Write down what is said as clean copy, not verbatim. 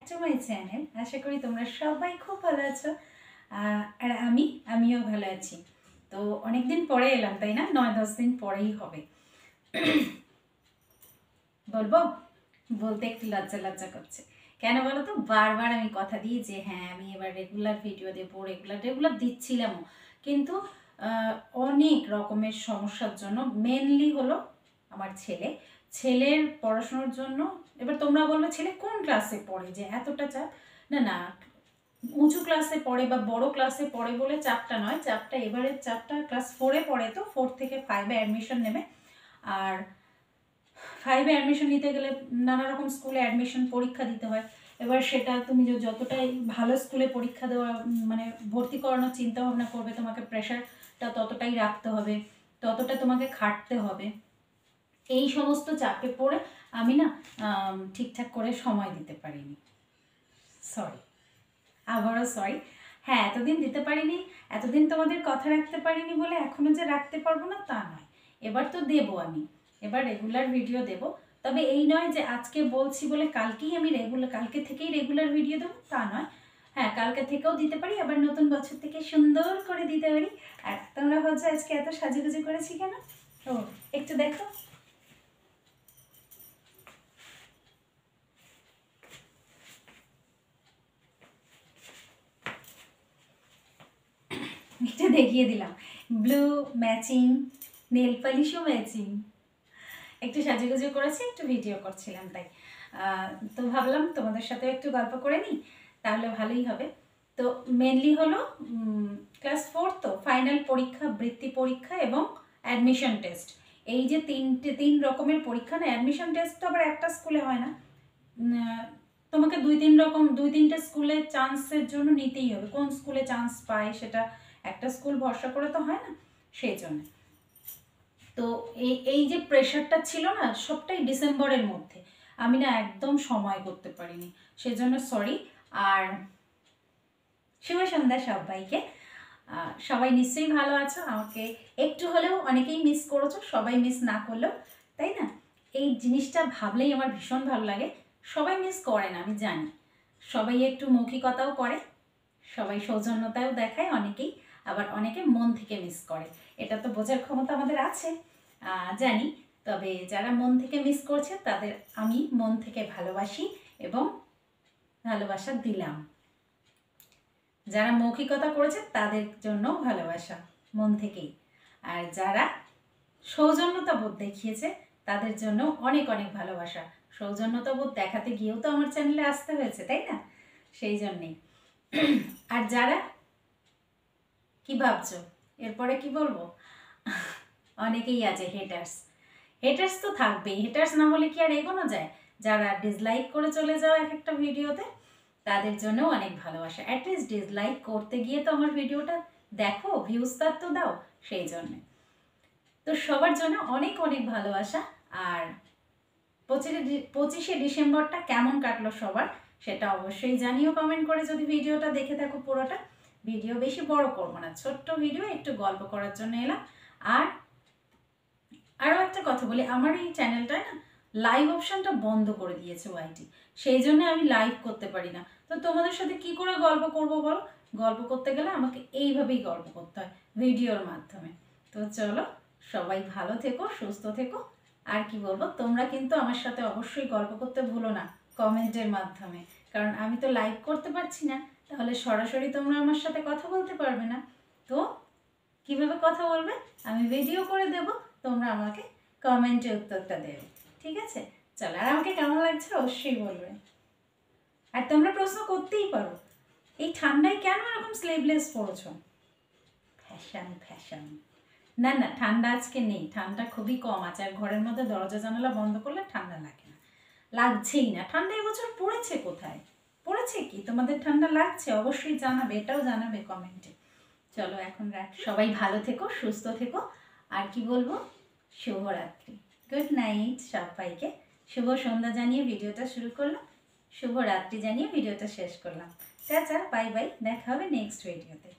To my channel. আশা করি তোমরা সবাই খুব ভালো আছো। আর আমিও ভালো আছি। তো অনেক দিন পরে এলাম, তাই না? 9-10 দিন পরেই হবে। বলবো, বলতে একটু লজ্জা লজ্জা করছে। কেন বলো তো? বারবার আমি কথা দিই যে হ্যাঁ আমি এবার রেগুলার ভিডিও দেবো, রেগুলার দিচ্ছিলামও, কিন্তু অনেক রকমের সমস্যার জন্য, মেনলি হলো আমার ছেলের পড়াশোনার জন্য। এবার তোমরা বলবে ছেলে কোন ক্লাসে পড়ে যে এতটা চাপ? না না, উঁচু ক্লাসে পড়ে বা বড় ক্লাসে পড়ে বলে চাপটা নয়, চাপটা এবারের চাপটা ক্লাস 4-এ পড়ে, তো 4 থেকে 5-এ অ্যাডমিশন নেবে। আর 5-এ অ্যাডমিশন নিতে গেলে নানা রকম স্কুলে অ্যাডমিশন পরীক্ষা দিতে হয়। এবার সেটা তুমি যতটাই ভালো স্কুলে পরীক্ষা দেওয়া মানে ভর্তি করানোর চিন্তা ভাবনা করবে, তোমাকে প্রেশারটা ততটাই রাখতে হবে, ততটা তোমাকে খাটতে হবে। এই সমস্ত চাপে পড়ে আমি না ঠিকঠাক করে সময় দিতে পারিনি। সরি, আবারও সরি। হ্যাঁ, এতদিন দিতে পারিনি, এতদিন তোমাদের কথা রাখতে পারিনি বলে এখনও যে রাখতে পারবো না তা নয়। এবার তো দেবো, আমি এবার রেগুলার ভিডিও দেব। তবে এই নয় যে আজকে বলছি বলে কালকেই আমি কালকে থেকেই রেগুলার ভিডিও দেবো তা নয়। হ্যাঁ, কালকে থেকেও দিতে পারি, আবার নতুন বছর থেকে সুন্দর করে দিতে পারি। আর তোমরা ভাবছো আজকে এত সাজুগুজু করেছি কেন? ও, একটু দেখো। এটা দেখিয়ে দিলাম, ব্লু ম্যাচিং, নেল পালিশও ম্যাচিং। একটু সাজুগুজু করেছি, একটু ভিডিও করছিলাম তাই। তো ভাবলাম তোমাদের সাথে একটু গল্প করে নিই, তাহলে ভালোই হবে। তো মেনলি হলো ক্লাস 4 তো ফাইনাল পরীক্ষা, বৃত্তি পরীক্ষা এবং অ্যাডমিশন টেস্ট। এই যে তিন রকমের পরীক্ষা না, অ্যাডমিশন টেস্ট তো আবার একটা স্কুলে হয় না, তোমাকে 2-3টে স্কুলে চান্সের জন্য নিতেই হবে। কোন স্কুলে চান্স পায় সেটা একটা স্কুল ভরসা করে তো হয় না, সেই জন্য। তো এই যে প্রেশারটা ছিল না, সবটাই ডিসেম্বরের মধ্যে, আমি না একদম সময় করতে পারিনি, সেজন্য সরি। আর শুভ সন্ধ্যা সবাইকে। সবাই নিশ্চয়ই ভালো আছো, আমাকে একটু হলেও অনেকেই মিস করেছো, সবাই মিস না করলেও, তাই না? এই জিনিসটা ভাবলেই আমার ভীষণ ভালো লাগে। সবাই মিস করে না আমি জানি, সবাই একটু মৌখিকতাও করে, সবাই সৌজন্যতাও দেখায় অনেকেই, আবার অনেকে মন থেকে মিস করে। এটা তো বোঝার ক্ষমতা আমাদের আছে, জানি। তবে যারা মন থেকে মিস করছে তাদের আমি মন থেকে ভালোবাসি এবং ভালোবাসা দিলাম। যারা মৌখিকতা করেছে তাদের জন্য ভালোবাসা মন থেকেই। আর যারা সৌজন্যতা বোধ দেখিয়েছে তাদের জন্য অনেক অনেক ভালোবাসা। সৌজন্যতা বোধ দেখাতে গিয়েও তো আমার চ্যানেলে আসতে হয়েছে, তাই না? সেই জন্যেই। আর যারা কি ভাবছো এরপরে কি বলবো, অনেকেই আছে হেটার্স তো থাকবেই, হেটার্স না হলে কি আর এগোনো যায়? যারা ডিসলাইক করে চলে যাও এক একটা ভিডিওতে, তাদের জন্য অনেক ভালোবাসা। অ্যাটলিস্ট ডিসলাইক করতে গিয়ে তো আমার ভিডিওটা দেখো, ভিউজ তার তো দাও, সেই জন্যে। তো সবার জন্য অনেক অনেক ভালোবাসা। আর 25শে ডিসেম্বরটা কেমন কাটলো সবার সেটা অবশ্যই জানিও কমেন্ট করে, যদি ভিডিওটা দেখে থাকো পুরোটা। ভিডিও বেশি বড় করবো না, ছোট্ট ভিডিও, একটু গল্প করার জন্য এলাম। আর আরও একটা কথা বলি, আমার এই চ্যানেলটায় না লাইভ অপশানটা বন্ধ করে দিয়েছে ওয়াইটি, সেই জন্য আমি লাইভ করতে পারি না। তো তোমাদের সাথে কি করে গল্প করব বলো? গল্প করতে গেলে আমাকে এইভাবেই গল্প করতে হয়, ভিডিওর মাধ্যমে। তো চলো, সবাই ভালো থেকো, সুস্থ থেকো। আর কি বলবো, তোমরা কিন্তু আমার সাথে অবশ্যই গল্প করতে ভুলো না কমেন্টের মাধ্যমে, কারণ আমি তো লাইভ করতে পারছি না, তাহলে সরাসরি তোমরা আমার সাথে কথা বলতে পারবে না। তো কিভাবে কথা বলবে? আমি ভিডিও করে দেব, তোমরা আমাকে কমেন্টে উত্তরটা দেবে, ঠিক আছে? চলো, আর আমাকে কেমন লাগছে অবশ্যই বলবে। আর তোমরা প্রশ্ন করতেই পারো, এই ঠান্ডায় কেন এরকম স্লিভলেস পরেছো? ফ্যাশন। না না, ঠান্ডা আজকে নেই, ঠান্ডা খুবই কম আছে। আর ঘরের মধ্যে দরজা জানালা বন্ধ করলে ঠান্ডা লাগে না, লাগছেই না। ঠান্ডা এবছর পড়েছে কোথায়? পড়েছে কি? তোমাদের ঠান্ডা লাগছে? অবশ্যই জানাবে, এটাও জানাবে কমেন্টে। চলো এখন রাখ, সবাই ভালো থেকো, সুস্থ থেকো। আর কি বলবো, শুভরাত্রি, গুড নাইট সবাইকে। শুভ সন্ধ্যা জানিয়ে ভিডিওটা শুরু করলাম, শুভরাত্রি জানিয়ে ভিডিওটা শেষ করলাম। টাটা, বাই বাই, দেখা হবে নেক্সট ভিডিওতে।